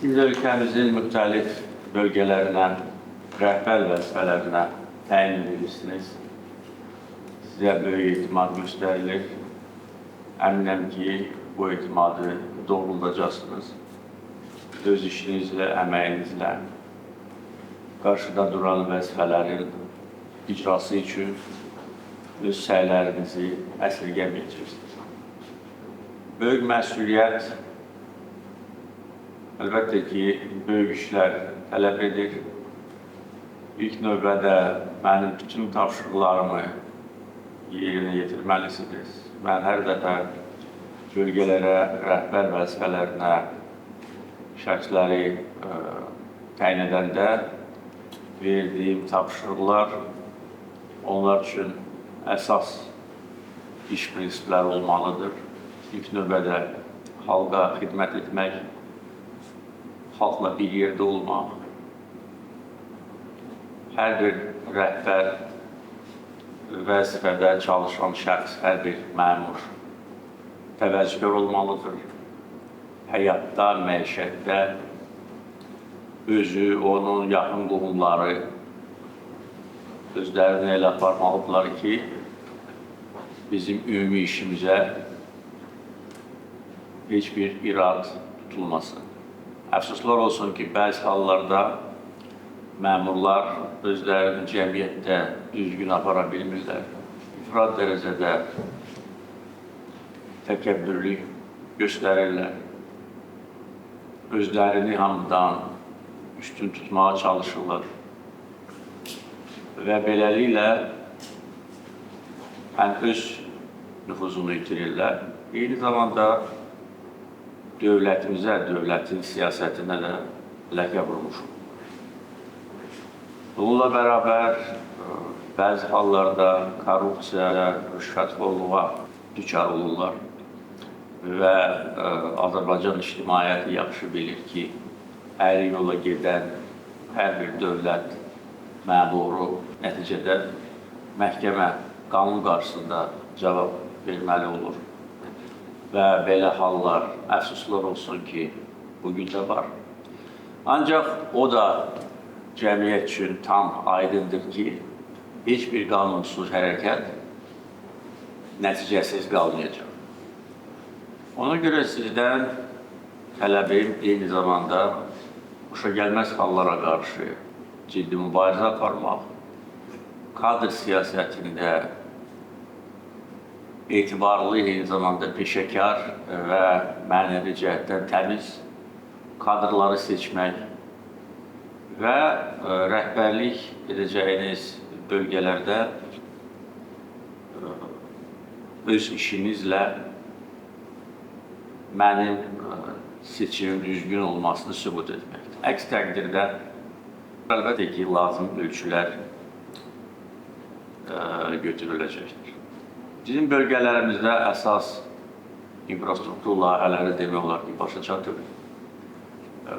Siz ülkemizin müxtəlif bölgələrinə, rəhbər vəzifələrinə təyin edilirsiniz. Sizə böyük etimad göstərilir. Əminəm ki, bu etimadı doğruldacaqsınız. Öz işinizlə, əməyinizlə qarşıda duran vəzifələrin icrası üçün öz səylərinizi əsirgəməyəcəksiniz. Böyük məsuliyyət əlbəttə ki, böyük işlər tələb edir. İlk növbədə mənim bütün tapşırıqlarımı yerinə yetirməlisiniz. Mən hər dəfə bölgələrə, rəhbər vəzifələrinə şəxsləri təyin edəndə verdiyim tapşırıqlar onlar üçün əsas iş prinsipləri olmalıdır. İlk növbədə xalqa xidmət etmək, xalqla bir yerdə olmaq, hər bir rəhbər, vəzifədə çalışan şəxs, hər bir məmur təvəzzükar olmalıdır. Həyatda, məişətdə özü, onun yaxın qohumları özlərini elə aparmalıdırlar ki, bizim ümumi işimizə heç bir irad tutulmasın. Əfsuslar olsun ki, bəzi hallarda məmurlar özlərini cəmiyyətdə düzgün apara bilmirlər. İfrat dərəcədə təkəbbürlük göstərirlər. Özlərini hamıdan üstün tutmağa çalışırlar. Və beləliklə həm öz nüfuzunu itirirlər. Eyni zamanda dövlətimizə, dövlətin siyasətinə də ləkə vurmuşum. Bununla bərabər bəzi hallarda korrupsiya, rüşvətxorluğa düçar olurlar və Azərbaycan ictimaiyyəti yaxşı bilir ki, əyri yola gedən hər bir dövlət məmuru nəticədə məhkəmə, qanun qarşısında cavab verməli olur. Və belə hallar, əfsuslar olsun ki, bugün də var. Ancaq o da cəmiyyət üçün tam aydındır ki, heç bir qanunsuz hərəkət nəticəsiz qalmayacaq. Ona görə sizdən tələbim eyni zamanda xoşagəlməz hallara qarşı ciddi mübarizə aparmaq, kadr siyasətində etibarlı, eyni zamanda peşəkar və mənəvi cəhətdən təmiz kadrları seçmək və rəhbərlik edəcəyiniz bölgələrdə öz işinizlə mənim seçimin düzgün olmasını sübut etməkdir. Əks təqdirdə əlbəttə ki, lazım ölçülər götürüləcəkdir. Bizim bölgələrimizdə əsas infrastruktur layihələri demək olar ki, başa çatır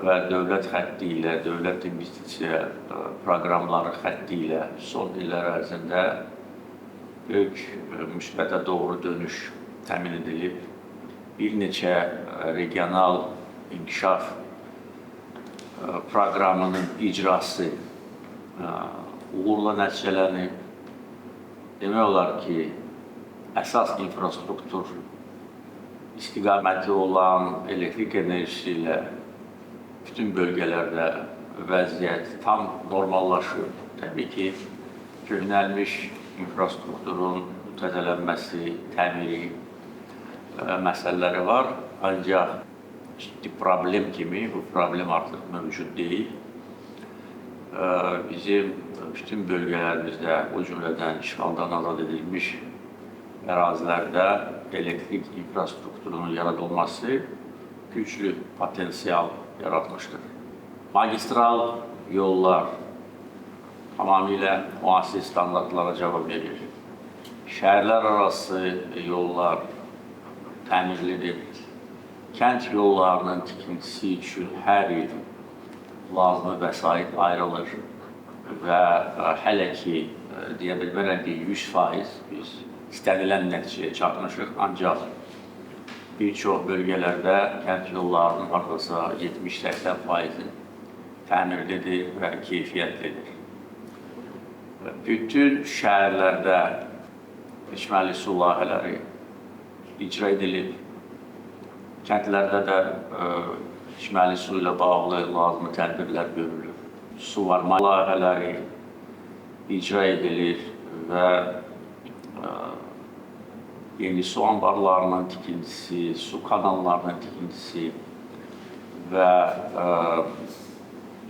və dövlət xətti ilə, dövlət investisiya proqramları xətti ilə son illər ərzində böyük müsbətə doğru dönüş təmin edilib. Bir neçə regional inkişaf proqramının icrası uğurla nəticələnib. Demək olar ki, əsas infrastruktur istiqaməti olan elektrik enerjisi ilə bütün bölgələrdə vəziyyət tam normallaşır. Təbii ki, köhnəlmiş infrastrukturun təzələnməsi, təmiri məsələləri var. Ancaq ciddi problem kimi bu problem artıq mövcud deyil. Bizim bütün bölgələrimizdə, o cümlədən işğaldan azad edilmiş ərazilərdə elektrik infrastrukturunun yaradılması güclü potensial yaratmışdır. Magistral yollar tamamilə müasir standartlara cavab verir. Şəhərlər arası yollar təmirlidir. Kənd yollarının tikintisi üçün hər il lazımi vəsait ayrılır və hələ ki, deyə bilmərəm ki, 100% biz istənilən nəticəyə çatmışıq, ancaq bir çox bölgələrdə kənd yollarının hardasa 70-80%-in təmirlidir və keyfiyyətlidir. Bütün şəhərlərdə içməli su layihələri icra edilib. Kəndlərdə də içməli su ilə bağlı lazımi tədbirlər görülür. Suvarma layihələri icra edilir və yeni su anbarlarının tikintisi, su kanallarının tikintisi və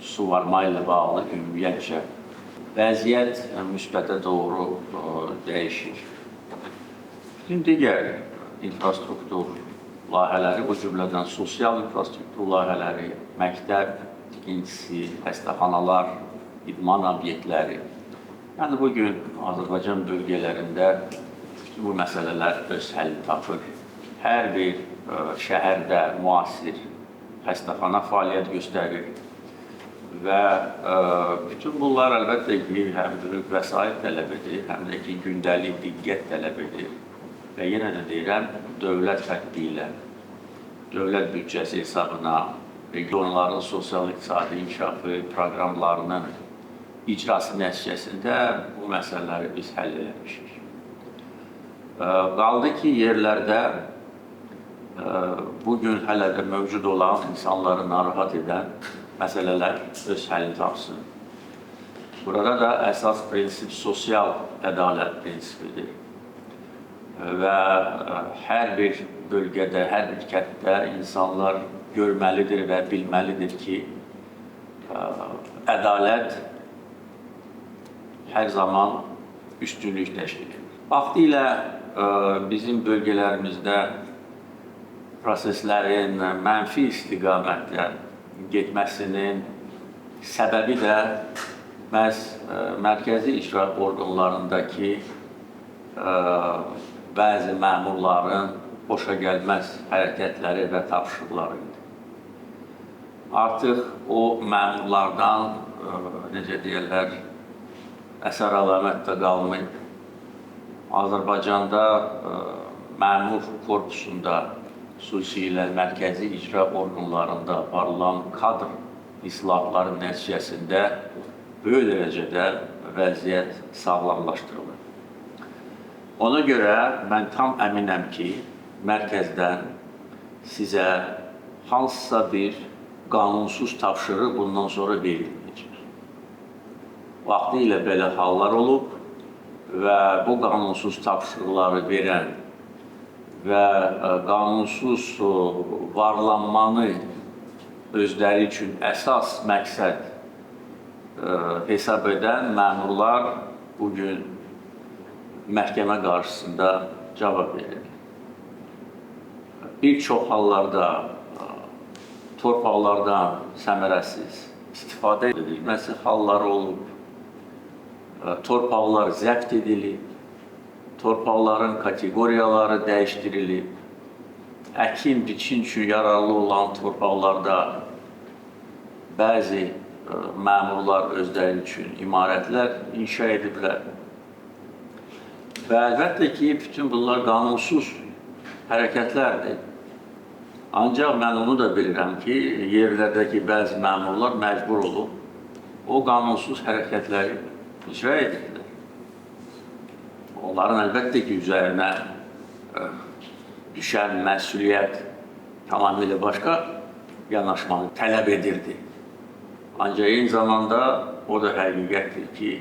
suvarma ilə bağlı ümumiyyətcə vəziyyət müsbətə doğru dəyişir. Bütün digər infrastruktur layihələri, bu cümlədən sosial infrastruktur layihələri, məktəb tikintisi, xəstəxanalar, idman obyektləri. Yəni, bugün Azərbaycan bölgələrində bu məsələlər öz həllini tapır. Hər bir şəhərdə müasir xəstəxana fəaliyyət göstərir və bütün bunlar əlbəttə ki, həm böyük vəsait tələb edir, həm də ki, gündəlik diqqət tələb edir və yenə də deyirəm, dövlət xətti ilə, dövlət büdcəsi hesabına, regionların sosial-iqtisadi inkişafı proqramlarının icrası nəticəsində bu məsələləri biz həll eləmişik. Qaldı ki, yerlərdə bugün hələ də mövcud olan insanları narahat edən məsələlər öz həllini tapsın. Burada da əsas prinsip sosial ədalət prinsipidir və hər bir bölgədə, hər bir kənddə insanlar görməlidir və bilməlidir ki, ədalət hər zaman üstünlük təşkil edir. Vaxtilə bizim bölgələrimizdə proseslərin mənfi istiqamətdə getməsinin səbəbi də məhz mərkəzi icra orqanlarındakı bəzi məmurların xoşagəlməz hərəkətləri və tapşırıqları idi. Artıq o məmurlardan, necə deyirlər, əsər əlamət də qalmayıb. Azərbaycanda məmur korpusunda, xüsusilə mərkəzi icra orqanlarında aparılan kadr islahatları nəticəsində böyük dərəcədə vəziyyət sağlamlaşdırılır. Ona görə mən tam əminəm ki, mərkəzdən sizə hansısa bir qanunsuz tapşırıq bundan sonra verilməyəcək. Vaxtilə belə hallar olub və bu qanunsuz tapşırıqları verən və qanunsuz varlanmanı özləri üçün əsas məqsəd hesab edən məmurlar bugün məhkəmə qarşısında cavab verir. Bir çox hallarda torpaqlardan səmərəsiz istifadə edilməsi halları olub, torpaqlar zəbt edilib, torpaqların kateqoriyaları dəyişdirilib, əkin, biçin üçün yararlı olan torpaqlarda bəzi məmurlar özləri üçün imarətlər inşa ediblər. Və əlbəttə ki, bütün bunlar qanunsuz hərəkətlərdir. Ancaq mən onu da bilirəm ki, yerlərdəki bəzi məmurlar məcbur olub o qanunsuz hərəkətləri icra edirlər. Onların əlbəttə ki, üzərinə düşən məsuliyyət tamamilə başqa yanaşmanı tələb edirdi. Ancaq eyni zamanda o da həqiqətdir ki,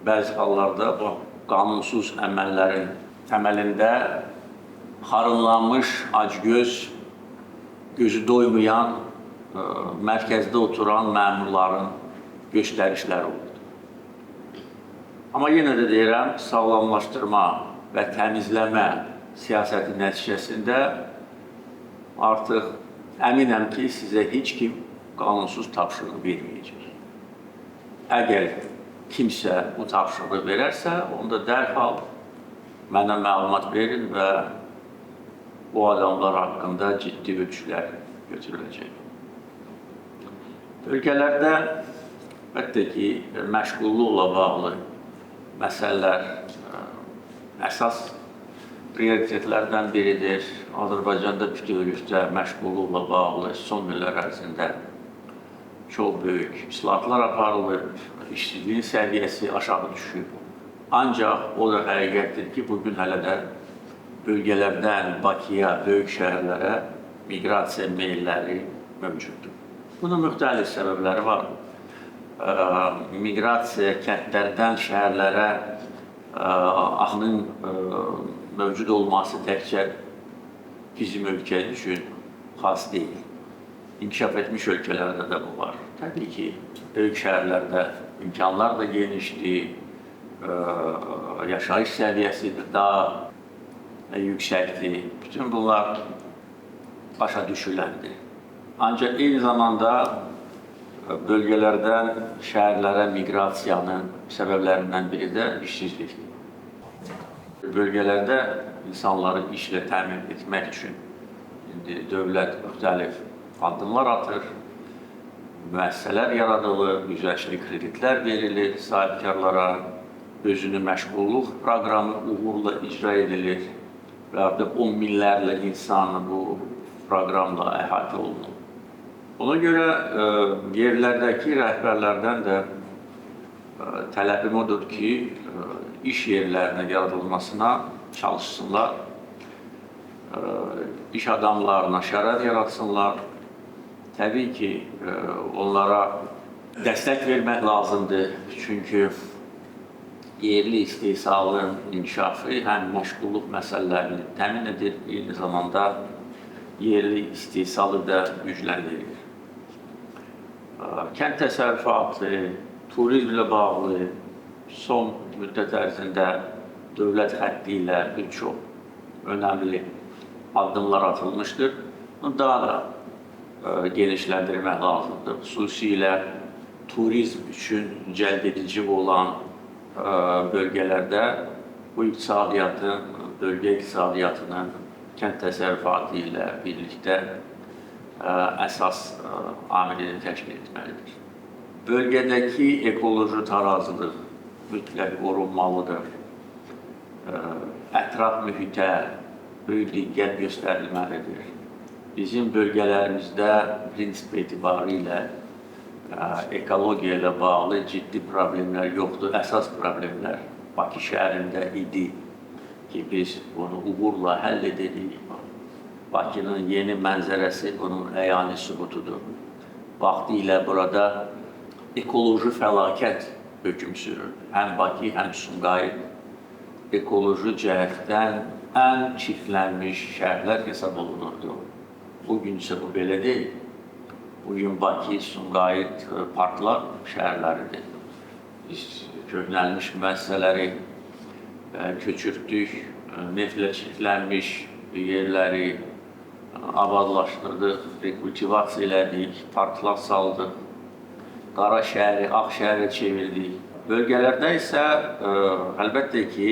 bəzi hallarda bu qanunsuz əməllərin təməlində xarınlanmış, acgöz, gözü doymayan, mərkəzdə oturan məmurların göstərişləri oldu. Amma yenə də deyirəm, sağlamlaşdırma və təmizləmə siyasəti nəticəsində artıq əminəm ki, sizə heç kim qanunsuz tapşırıq verməyəcək. Əgər kimsə bu tapşırığı verərsə, onda dərhal mənə məlumat verin və bu adamlar haqqında ciddi ölçülər götürüləcək. Bölgələrdə əlbəttə ki, məşğulluqla bağlı məsələlər əsas prioritetlərdən biridir. Azərbaycanda bütövlükdə məşğulluqla bağlı son illər ərzində çox böyük islahatlar aparılır, işsizliyin səviyyəsi aşağı düşür. Ancaq o da həqiqətdir ki, bugün hələ də bölgələrdən Bakıya, böyük şəhərlərə miqrasiya meylləri mövcuddur. Bunun müxtəlif səbəbləri var. Miqrasiya kəndlərdən şəhərlərə axının mövcud olması təkcə bizim ölkəmiz üçün xas deyil. İnkişaf etmiş ölkələrdə də bu var. Təbii ki, böyük şəhərlərdə imkanlar da genişdir, yaşayış səviyyəsi də daha yüksəkdir. Bütün bunlar başa düşüləndir. Ancaq eyni zamanda bölgələrdən şəhərlərə miqrasiyanın səbəblərindən biri də işsizlikdir. Bölgələrdə insanları işlə təmin etmək üçün dövlət müxtəlif addımlar atır, müəssisələr yaradılır, güzəştli kreditlər verilir sahibkarlara, özünü məşğulluq proqramı uğurla icra edilir və artıq 10 minlərlə insan bu proqramla əhatə olunur. Ona görə yerlərdəki rəhbərlərdən də tələbim odur ki, iş yerlərinin yaradılmasına çalışsınlar, iş adamlarına şərait yaratsınlar. Təbii ki, onlara dəstək vermək lazımdır, çünki yerli istehsalın inkişafı həm məşğulluq məsələlərini təmin edir, eyni zamanda yerli istehsalı da gücləndirir. Kənd təsərrüfatı, turizmlə bağlı son müddət ərzində dövlət xətti ilə bir çox önəmli addımlar atılmışdır. Daha da genişləndirmək lazımdır. Xüsusilə turizm üçün cəlb edici olan bölgələrdə bu iqtisadiyyatın, bölgə iqtisadiyyatının kənd təsərrüfatı ilə birlikdə əsas amilini təşkil etməlidir. Bölgədəki ekoloji tarazılıq mütləq qorunmalıdır. Ətraf mühitə böyük diqqət göstərilməlidir. Bizim bölgələrimizdə prinsip etibarilə ekologiya ilə bağlı ciddi problemlər yoxdur. Əsas problemlər Bakı şəhərində idi ki, biz bunu uğurla həll edirik. Bakının yeni mənzərəsi bunun əyani sübutudur. Vaxtilə burada ekoloji fəlakət hökm sürür. Həm Bakı, həm Sumqayıt ekoloji cəhətdən ən çirklənmiş şəhərlər hesab olunurdu. Bugün isə bu belə deyil. Bugün Bakı, Sumqayıt parklar şəhərləridir. Biz köhnəlmiş müəssisələri köçürtdük, neftlə çirklənmiş yerləri abadlaşdırdıq, rekultivasiya elədik, parklar saldıq, qara şəhəri, ağ şəhərə çevirdik. Bölgələrdə isə əlbəttə ki,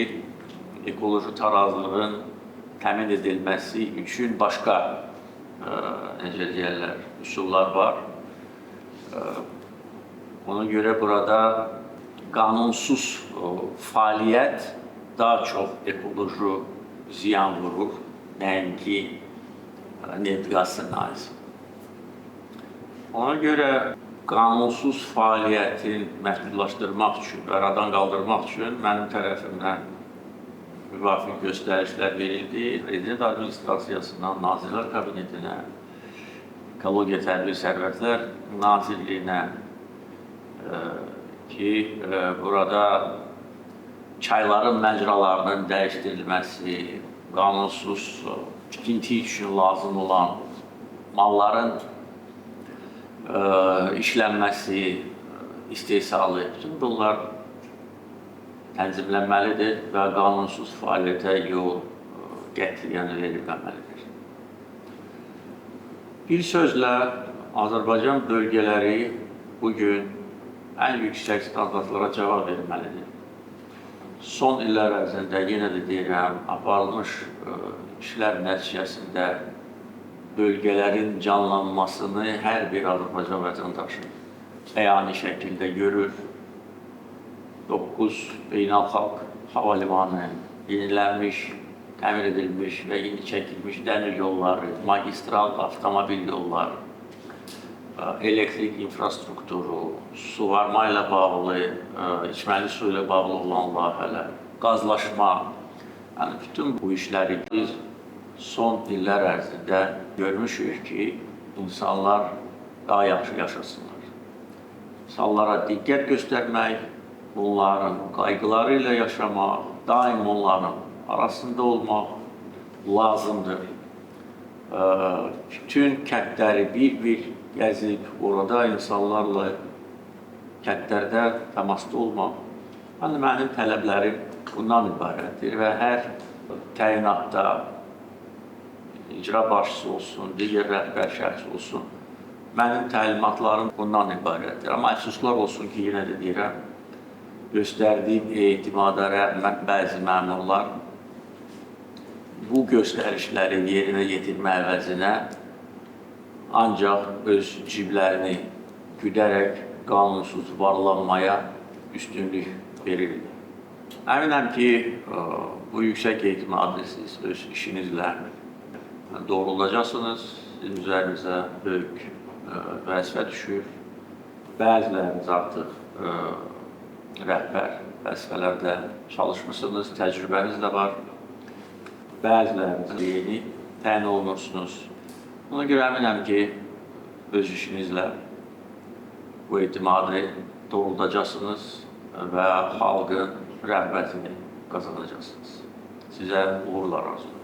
ekoloji tarazlığın təmin edilməsi üçün başqa necə deyərlər, üsullar var. Ona görə burada qanunsuz fəaliyyət daha çox ekoloji ziyan vurur, nəinki neft qaz sənayesi. Ona görə qanunsuz fəaliyyətin məhdudlaşdırmaq üçün, aradan qaldırmaq üçün mənim tərəfimdən müvafiq göstərişlər verildi. Prezident Administrasiyasından Nazirlər Kabinetinə, Ekologiya Tədbir Sərvətlər Nazirliyinə ki, burada çayların məcralarının dəyişdirilməsi, qanunsuz tikinti üçün lazım olan malların işlənməsi, istehsalı, bütün bunlar tənzimlənməlidir və qanunsuz fəaliyyətə yol qətiyyən verilməməlidir. Bir sözlə, Azərbaycan bölgələri bugün ən yüksək standartlara cavab verməlidir. Son illər ərzində, yenə də deyirəm, aparılmış işlər nəticəsində bölgələrin canlanmasını hər bir Azərbaycan vətəndaşı əyani şəkildə görür. 9 beynəlxalq hava limanı, yenilənmiş təmir edilmiş və yeni çəkilmiş dəmir yolları, magistral avtomobil yolları, elektrik infrastrukturu, suvarma ilə bağlı, içməli su ilə bağlı olan layihələr, qazlaşma, yəni bütün bu işləri biz son illər ərzində görmüşük ki, insanlar daha yaxşı yaşasınlar. İnsanlara diqqət göstərmək, onların qayğıları ilə yaşamaq, daim onların arasında olmaq lazımdır. Bütün kəndləri bir-bir gəzib, orada insanlarla kəndlərdə təmasda olmaq. Mənim tələblərim bundan ibarətdir və hər təyinatda icra başçısı olsun, digər rəhbər şəxs olsun, mənim təlimatlarım bundan ibarətdir. Amma əfsuslar olsun ki, yenə də deyirəm, göstərdiyim etimada rəğmən bəzi məmurlar bu göstərişləri yerinə yetirmə əvəzinə ancaq öz ciblərini güdərək qanunsuz varlanmaya üstünlük verirlər. Əminəm ki, bu yüksək etimadlı siz öz işinizlə doğrulacaqsınız, sizin üzərinizə böyük vəzifə düşür. Bəziləriniz artıq rəhbər vəzifələrdə çalışmışsınız, təcrübəniz də var. Bəziləriniz yeni təyin olunursunuz. Ona görə əminəm ki, öz işinizlə bu etimadı doğrulacaqsınız və xalqın rəğbətini qazanacaqsınız. Sizə uğurlar arzulayıram.